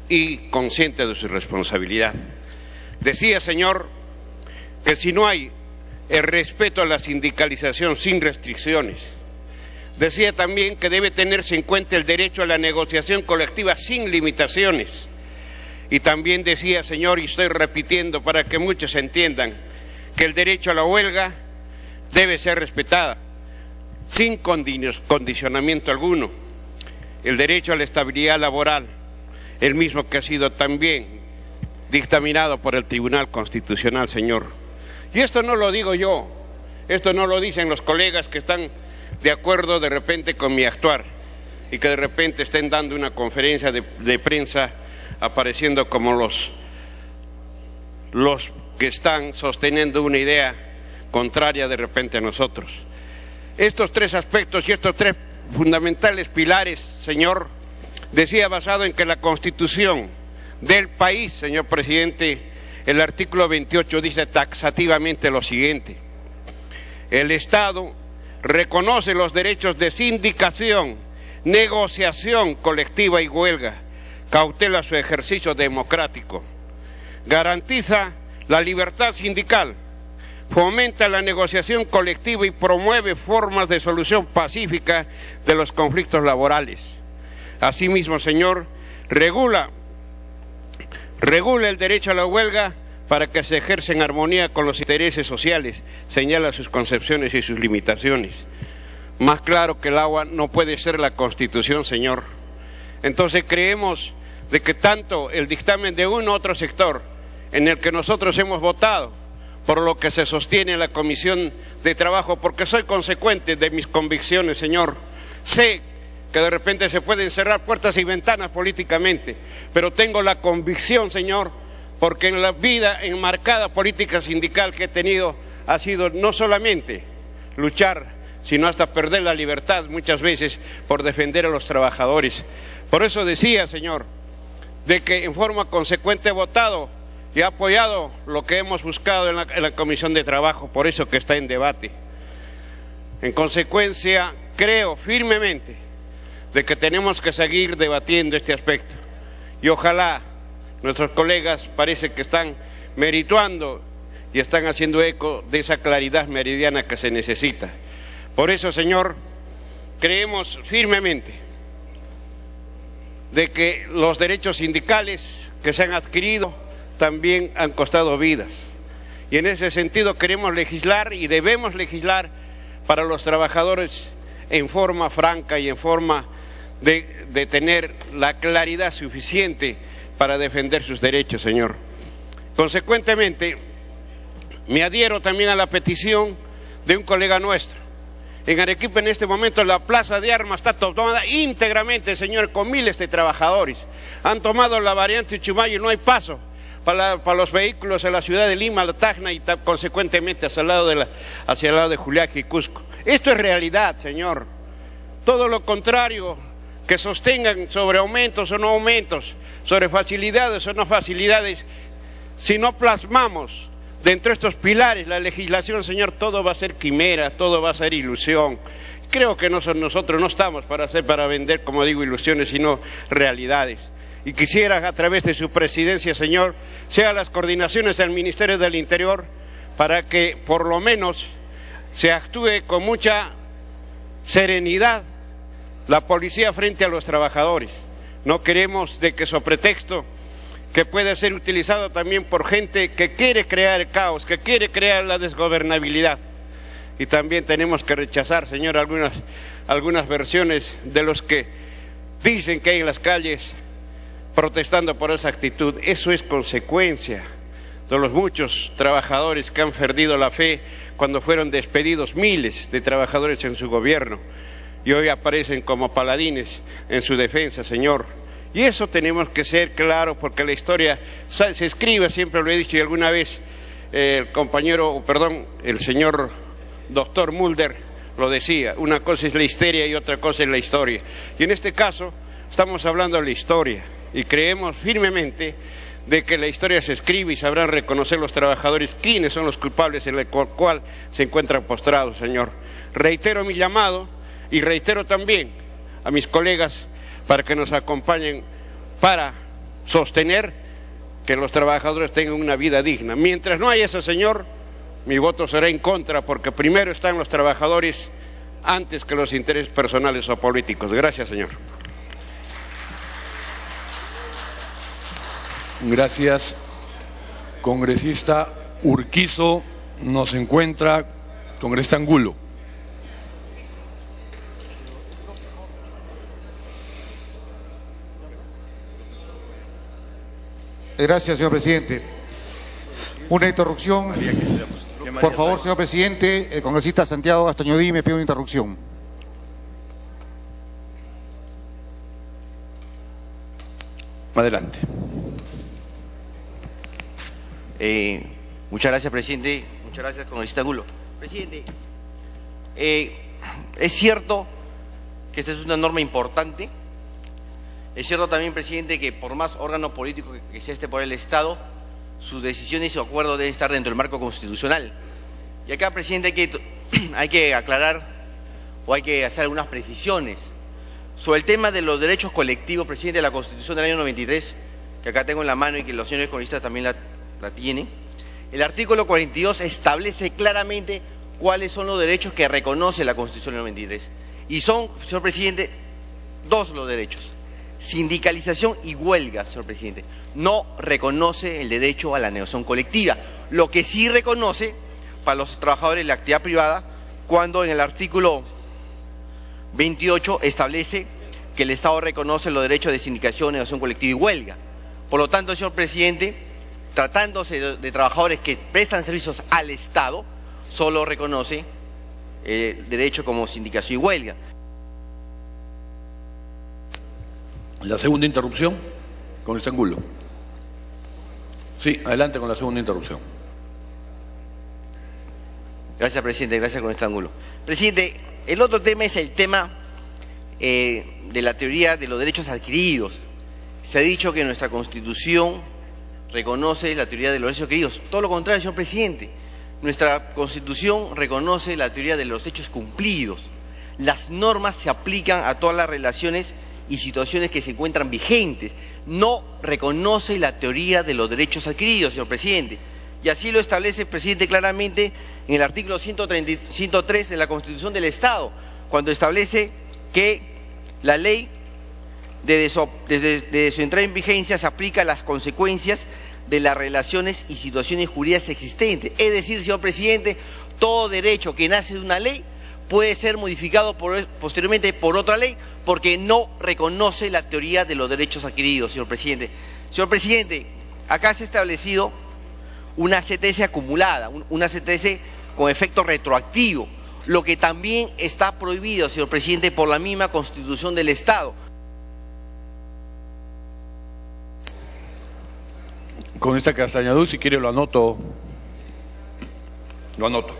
y consciente de su responsabilidad. Decía, señor, que si no hay el respeto a la sindicalización sin restricciones. Decía también que debe tenerse en cuenta el derecho a la negociación colectiva sin limitaciones. Y también decía, señor, y estoy repitiendo para que muchos entiendan, que el derecho a la huelga debe ser respetada sin condicionamiento alguno. El derecho a la estabilidad laboral, el mismo que ha sido también dictaminado por el Tribunal Constitucional, señor. Y esto no lo digo yo, esto no lo dicen los colegas que están de acuerdo de repente con mi actuar y que de repente estén dando una conferencia de prensa apareciendo como los que están sosteniendo una idea contraria de repente a nosotros. Estos 3 aspectos y estos 3 fundamentales pilares, señor, decía basado en que la Constitución del país, señor presidente, el artículo 28 dice taxativamente lo siguiente: el Estado reconoce los derechos de sindicación, negociación colectiva y huelga, cautela su ejercicio democrático, garantiza la libertad sindical, fomenta la negociación colectiva y promueve formas de solución pacífica de los conflictos laborales. Asimismo, señor, regula el derecho a la huelga para que se ejerza en armonía con los intereses sociales, señala sus concepciones y sus limitaciones. Más claro que el agua no puede ser la Constitución, señor. Entonces creemos de que tanto el dictamen de uno u otro sector, en el que nosotros hemos votado, por lo que se sostiene en la Comisión de Trabajo, porque soy consecuente de mis convicciones, señor, sé que de repente se pueden cerrar puertas y ventanas políticamente, pero tengo la convicción, señor, porque en la vida enmarcada política sindical que he tenido ha sido no solamente luchar, sino hasta perder la libertad muchas veces por defender a los trabajadores. Por eso decía, señor, de que en forma consecuente he votado y he apoyado lo que hemos buscado en la Comisión de Trabajo, por eso que está en debate. En consecuencia, creo firmemente de que tenemos que seguir debatiendo este aspecto y ojalá nuestros colegas parece que están merituando y están haciendo eco de esa claridad meridiana que se necesita. Por eso, señor, creemos firmemente de que los derechos sindicales que se han adquirido también han costado vidas. Y en ese sentido queremos legislar y debemos legislar para los trabajadores en forma franca y en forma de tener la claridad suficiente para defender sus derechos, señor. Consecuentemente, me adhiero también a la petición de un colega nuestro. En Arequipa en este momento la plaza de armas está tomada íntegramente, señor, con miles de trabajadores. Han tomado la variante Chumayo y no hay paso para los vehículos en la ciudad de Lima, la Tacna y consecuentemente hacia el lado de Juliaca y Cusco. Esto es realidad, señor. todo lo contrario, que sostengan sobre aumentos o no aumentos, sobre facilidades o no facilidades. Si no plasmamos dentro de estos pilares la legislación, señor, todo va a ser quimera, todo va a ser ilusión. Creo que nosotros no estamos para vender, como digo, ilusiones, sino realidades. Y quisiera, a través de su presidencia, señor, sean las coordinaciones del Ministerio del Interior para que por lo menos se actúe con mucha serenidad la policía frente a los trabajadores. No queremos de que sobre pretexto que pueda ser utilizado también por gente que quiere crear el caos, que quiere crear la desgobernabilidad. Y también tenemos que rechazar, señor, algunas versiones de los que dicen que hay en las calles protestando por esa actitud. Eso es consecuencia de los muchos trabajadores que han perdido la fe cuando fueron despedidos miles de trabajadores en su gobierno y hoy aparecen como paladines en su defensa, señor. Y eso tenemos que ser claros, porque la historia se escribe, siempre lo he dicho, y alguna vez el señor doctor Mulder lo decía: una cosa es la histeria y otra cosa es la historia. Y en este caso estamos hablando de la historia y creemos firmemente de que la historia se escribe y sabrán reconocer los trabajadores quiénes son los culpables en el cual se encuentran postrados, señor. Reitero mi llamado y reitero también a mis colegas para que nos acompañen para sostener que los trabajadores tengan una vida digna. Mientras no haya eso, señor, mi voto será en contra, porque primero están los trabajadores antes que los intereses personales o políticos. Gracias, señor. Gracias. Congresista Urquizo, nos encuentra congresista Angulo. Gracias, señor presidente. Una interrupción. Por favor, señor presidente, el congresista Santiago Gastañodí me pide una interrupción. Adelante. Muchas gracias, presidente. Muchas gracias, congresista Angulo. Presidente, es cierto que esta es una norma importante. Es cierto también, presidente, que por más órgano político que sea por el Estado, sus decisiones y su acuerdo deben estar dentro del marco constitucional. Y acá, presidente, hay que aclarar o hay que hacer algunas precisiones sobre el tema de los derechos colectivos, presidente, de la Constitución del año 93, que acá tengo en la mano y que los señores congresistas también la tienen. El artículo 42 establece claramente cuáles son los derechos que reconoce la Constitución del 93. Y son, señor presidente, dos los derechos: sindicalización y huelga, señor presidente. No reconoce el derecho a la negociación colectiva, lo que sí reconoce para los trabajadores de la actividad privada, cuando en el artículo 28 establece que el Estado reconoce los derechos de sindicalización, negociación colectiva y huelga. Por lo tanto, señor presidente, tratándose de trabajadores que prestan servicios al Estado, solo reconoce el derecho como sindicación y huelga. La segunda interrupción, con el Angulo. Sí, adelante con la segunda interrupción. Gracias, presidente. Gracias, con este ángulo. Presidente, el otro tema es el tema de la teoría de los derechos adquiridos. Se ha dicho que nuestra Constitución reconoce la teoría de los derechos adquiridos. Todo lo contrario, señor presidente. Nuestra Constitución reconoce la teoría de los hechos cumplidos. Las normas se aplican a todas las relaciones y situaciones que se encuentran vigentes. No reconoce la teoría de los derechos adquiridos, señor presidente. Y así lo establece el presidente claramente en el artículo 103 de la Constitución del Estado, cuando establece que la ley desde su entrada en vigencia se aplica a las consecuencias de las relaciones y situaciones jurídicas existentes. Es decir, señor presidente, todo derecho que nace de una ley puede ser modificado posteriormente por otra ley, porque no reconoce la teoría de los derechos adquiridos, señor presidente. Señor presidente, acá se ha establecido una CTS acumulada, una CTS con efecto retroactivo, lo que también está prohibido, señor presidente, por la misma Constitución del Estado. Con esta Castañadú, si quiere lo anoto. Lo anoto.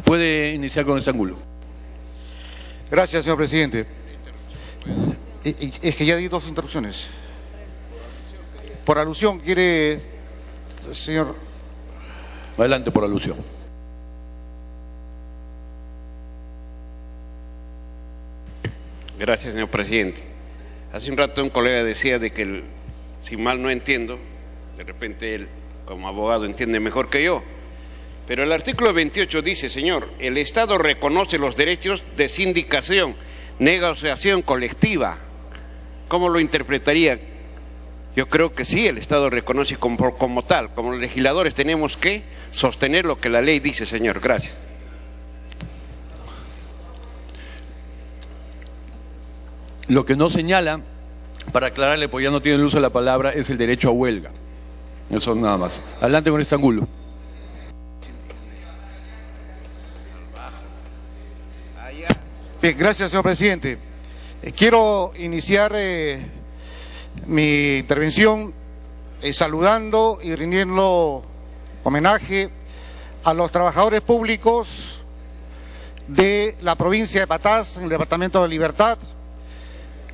Puede iniciar con este ángulo. Gracias, señor presidente. Es que ya di 2 interrupciones. Por alusión, quiere, señor. Adelante, por alusión. Gracias, señor presidente. Hace un rato un colega decía de que, si mal no entiendo, de repente él como abogado entiende mejor que yo, pero el artículo 28 dice, señor, el Estado reconoce los derechos de sindicación, negociación colectiva. ¿Cómo lo interpretaría? Yo creo que sí, el Estado reconoce como tal. Como legisladores tenemos que sostener lo que la ley dice, señor. Gracias. Lo que no señala, para aclararle, porque ya no tiene el uso de la palabra, es el derecho a huelga. Eso nada más. Adelante con este ángulo. Bien, gracias, señor presidente. Quiero iniciar mi intervención saludando y rindiendo homenaje a los trabajadores públicos de la provincia de Patás, en el departamento de Libertad,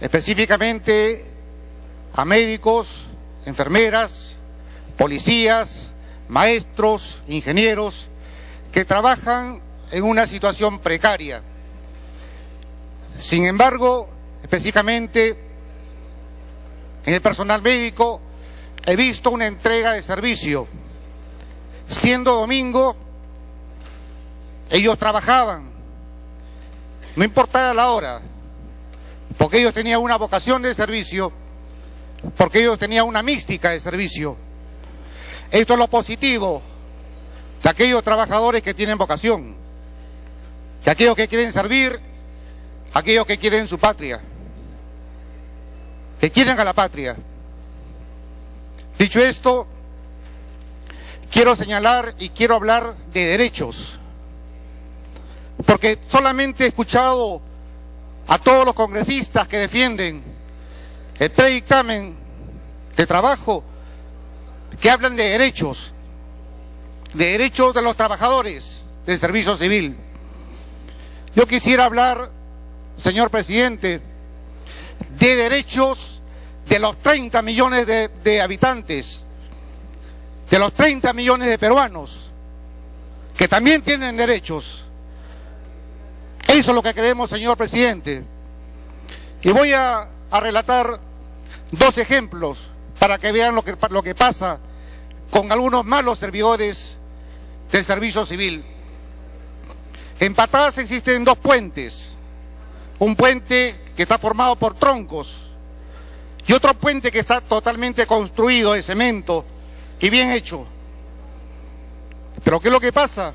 específicamente a médicos, enfermeras, policías, maestros, ingenieros, que trabajan en una situación precaria. Sin embargo, específicamente en el personal médico, he visto una entrega de servicio. Siendo domingo, ellos trabajaban, no importaba la hora, porque ellos tenían una vocación de servicio, porque ellos tenían una mística de servicio. Esto es lo positivo de aquellos trabajadores que tienen vocación, de aquellos que quieren servir, aquellos que quieren su patria, que quieren a la patria. Dicho esto, quiero señalar y quiero hablar de derechos, porque solamente he escuchado a todos los congresistas que defienden el predictamen de trabajo, que hablan de derechos de los trabajadores del servicio civil. Yo quisiera hablar, señor presidente, de derechos de los 30 millones de habitantes, de los 30 millones de peruanos, que también tienen derechos. Eso es lo que queremos, señor presidente. Y voy a relatar 2 ejemplos para que vean lo que pasa con algunos malos servidores del servicio civil. En Patás existen 2 puentes. Un puente que está formado por troncos y otro puente que está totalmente construido de cemento y bien hecho. Pero ¿qué es lo que pasa?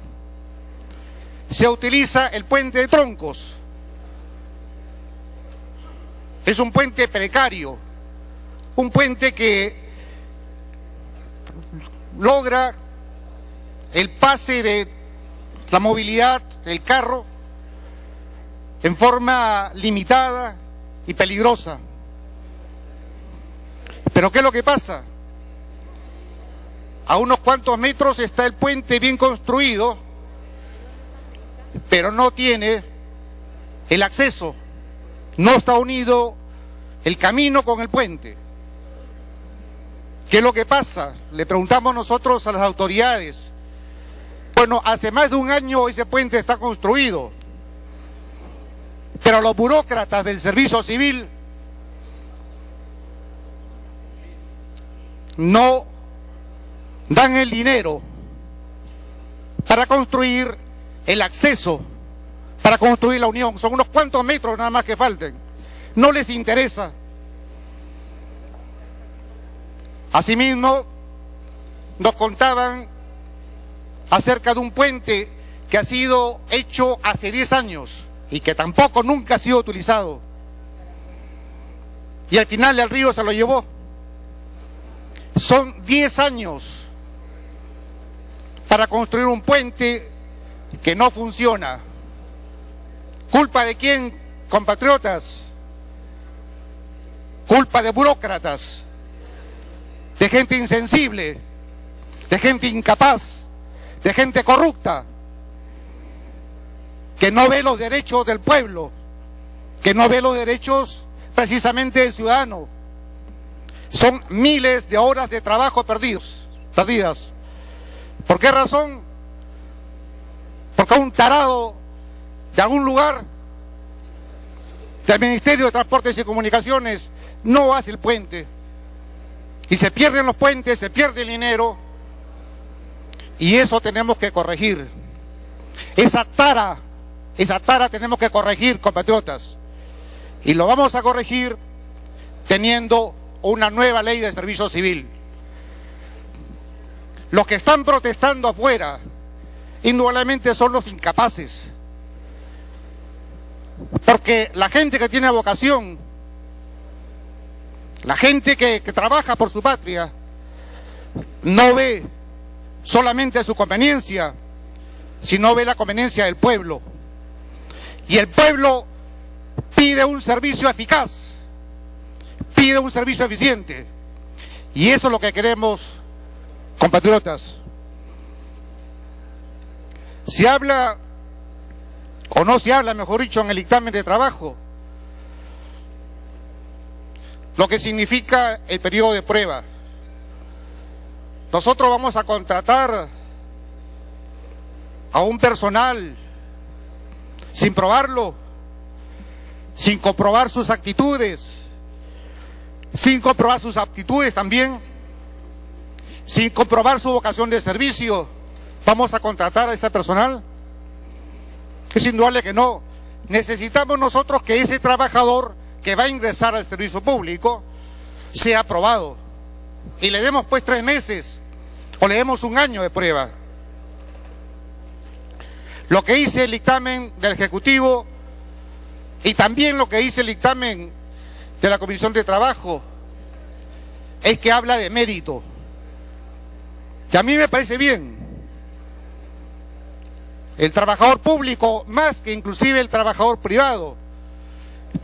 Se utiliza el puente de troncos. Es un puente precario, un puente que logra el pase de la movilidad del carro en forma limitada y peligrosa. Pero ¿qué es lo que pasa? A unos cuantos metros está el puente bien construido, pero no tiene el acceso, no está unido el camino con el puente. ¿Qué es lo que pasa? Le preguntamos nosotros a las autoridades. Bueno, hace más de un año ese puente está construido, pero los burócratas del servicio civil no dan el dinero para construir el acceso, para construir la unión. Son unos cuantos metros nada más que falten. No les interesa. Asimismo, nos contaban acerca de un puente que ha sido hecho hace 10 años y que tampoco nunca ha sido utilizado. Y al final el río se lo llevó. Son 10 años para construir un puente que no funciona. ¿Culpa de quién, compatriotas? Culpa de burócratas, de gente insensible, de gente incapaz, de gente corrupta, que no ve los derechos del pueblo, que no ve los derechos precisamente del ciudadano. Son miles de horas de trabajo perdidas. ¿Por qué razón? Porque un tarado de algún lugar del Ministerio de Transportes y Comunicaciones no hace el puente. Y se pierden los puentes, se pierde el dinero. Y eso tenemos que corregir. Esa tara tenemos que corregir, compatriotas. Y lo vamos a corregir teniendo una nueva ley de servicio civil. Los que están protestando afuera, indudablemente son los incapaces. Porque la gente que tiene vocación, la gente que trabaja por su patria, no ve solamente su conveniencia, sino ve la conveniencia del pueblo. Y el pueblo pide un servicio eficaz, pide un servicio eficiente. Y eso es lo que queremos, compatriotas. Se habla, o no se habla, mejor dicho, en el dictamen de trabajo, lo que significa el periodo de prueba. Nosotros vamos a contratar a un personal sin probarlo, sin comprobar sus actitudes, sin comprobar sus aptitudes también, sin comprobar su vocación de servicio. ¿Vamos a contratar a ese personal? Es indudable que no. Necesitamos nosotros que ese trabajador que va a ingresar al servicio público sea aprobado. Y le demos pues 3 meses o le demos 1 año de prueba. Lo que dice el dictamen del Ejecutivo y también lo que dice el dictamen de la Comisión de Trabajo es que habla de mérito. Que a mí me parece bien. El trabajador público, más que inclusive el trabajador privado,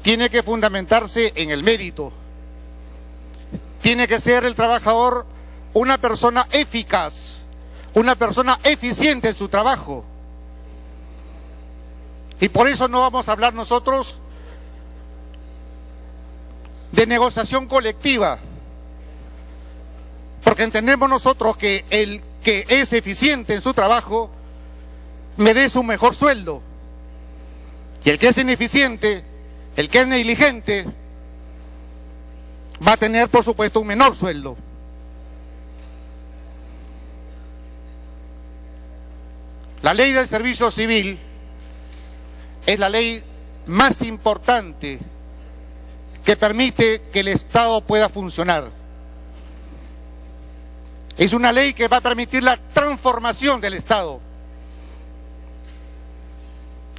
tiene que fundamentarse en el mérito. Tiene que ser el trabajador una persona eficaz, una persona eficiente en su trabajo. Y por eso no vamos a hablar nosotros de negociación colectiva, porque entendemos nosotros que el que es eficiente en su trabajo merece un mejor sueldo, y el que es ineficiente, el que es negligente, va a tener por supuesto un menor sueldo. La ley del servicio civil es la ley más importante que permite que el Estado pueda funcionar. Es una ley que va a permitir la transformación del Estado.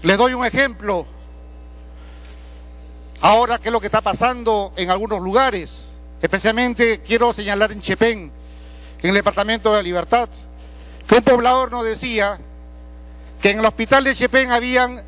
Les doy un ejemplo. Ahora, ¿qué es lo que está pasando en algunos lugares? Especialmente quiero señalar en Chepén, en el departamento de La Libertad, que un poblador nos decía que en el hospital de Chepén habían